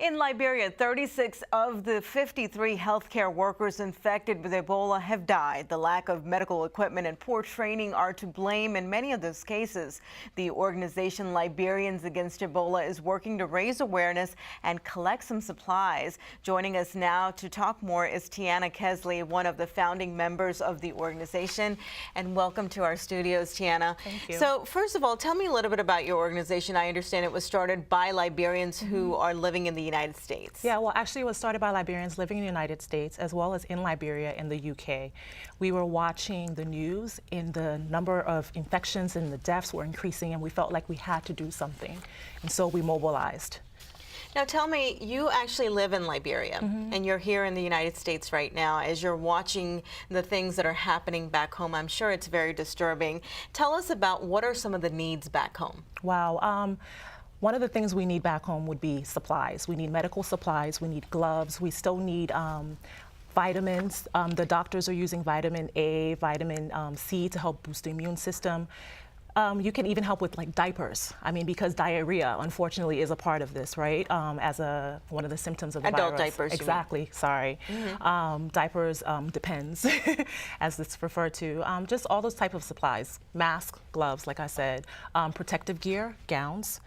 In Liberia, 36 of the 53 healthcare workers infected with Ebola have died. The lack of medical equipment and poor training are to blame in many of those cases. The organization Liberians Against Ebola is working to raise awareness and collect some supplies. Joining us now to talk more is Tianna Kesselly, one of the founding members of the organization. And welcome to our studios, Tianna. Thank you. So first of all, tell me a little bit about your organization. I understand it was started by Liberians who are living in the United States. Yeah, well, actually it was started by Liberians living in the United States as well as in Liberia and the UK. We were watching the news and the number of infections and the deaths were increasing, and we felt like we had to do something. And so we mobilized. Now tell me, you actually live in Liberia and you're here in the United States right now. As you're watching the things that are happening back home, I'm sure it's very disturbing. Tell us about what are some of the needs back home? Wow. One of the things we need back home would be supplies. We need medical supplies, we need gloves, we still need vitamins. The doctors are using vitamin A, vitamin C to help boost the immune system. You can even help with like diapers. I mean, because diarrhea, unfortunately, is a part of this, right? As one of the symptoms of the Adult virus. diapers. Exactly. Sorry. Diapers depends, as it's referred to. Just all those type of supplies: masks, gloves, like I said, protective gear, gowns,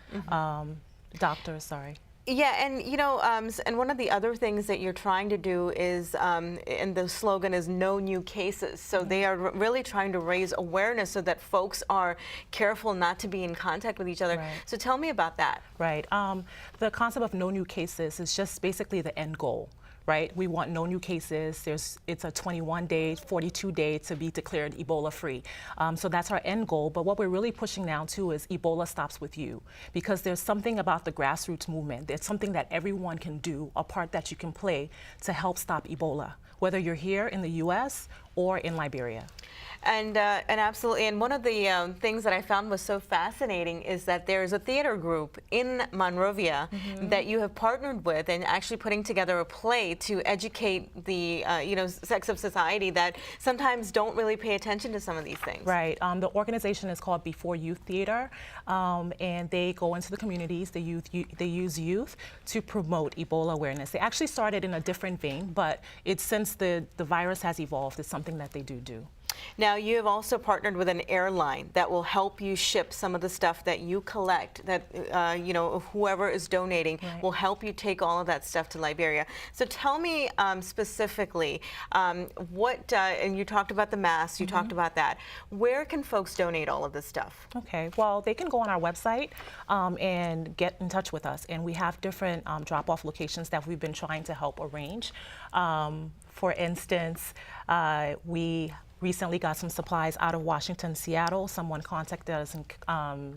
doctors. Sorry. Yeah, and you know, and one of the other things that you're trying to do is, and the slogan is "No New Cases." So they are really trying to raise awareness so that folks are careful not to be in contact with each other. Right. So tell me about that. Right. The concept of no new cases is just basically the end goal. Right? We want no new cases. It's a 21-day, 42-day to be declared Ebola-free. So that's our end goal. But what we're really pushing now, too, is Ebola stops with you. Because there's something about the grassroots movement. There's something that everyone can do, a part that you can play to help stop Ebola, whether you're here in the U.S. or in Liberia. And absolutely, and one of the things that I found was so fascinating is that there's a theater group in Monrovia that you have partnered with and actually putting together a play to educate the sects of society that sometimes don't really pay attention to some of these things. Right. The organization is called Before Youth Theater, and they go into the communities. They use youth to promote Ebola awareness. They actually started in a different vein, but it's since the virus has evolved, it's something that they do. Now, you have also partnered with an airline that will help you ship some of the stuff that you collect, that, whoever is donating will help you take all of that stuff to Liberia. So tell me specifically, and you talked about the masks, you talked about that. Where can folks donate all of this stuff? Okay, well, they can go on our website and get in touch with us. And we have different drop-off locations that we've been trying to help arrange. For instance, we recently got some supplies out of Washington, Seattle. Someone contacted us in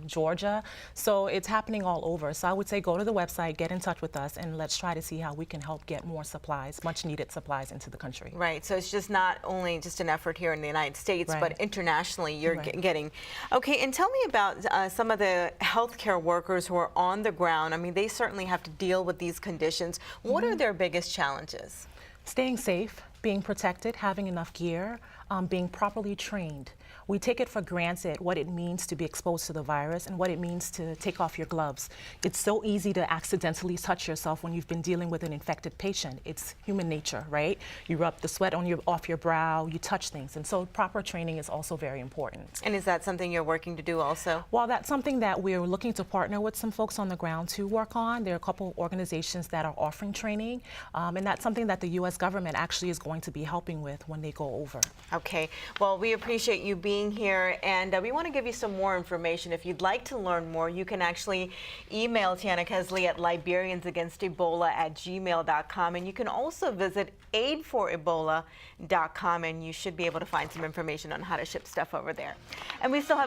Georgia. So it's happening all over. So I would say go to the website, get in touch with us, and let's try to see how we can help get more supplies, much needed supplies into the country. Right. So it's just not only just an effort here in the United States, but internationally you're getting. Okay, and tell me about some of the healthcare workers who are on the ground. I mean, they certainly have to deal with these conditions. What are their biggest challenges? Staying safe, being protected, having enough gear, being properly trained. We take it for granted what it means to be exposed to the virus and what it means to take off your gloves. It's so easy to accidentally touch yourself when you've been dealing with an infected patient. It's human nature, right? You rub the sweat off your brow, you touch things, and so proper training is also very important. And is that something you're working to do also? Well, that's something that we're looking to partner with some folks on the ground to work on. There are a couple organizations that are offering training, and that's something that the U.S. government actually is going to be helping with when they go over. Okay, well, we appreciate you being here, and we want to give you some more information. If you'd like to learn more, you can actually email Tianna Kesselly at liberiansagainstebola@gmail.com, and you can also visit aidforebola.com, and you should be able to find some information on how to ship stuff over there. And we still have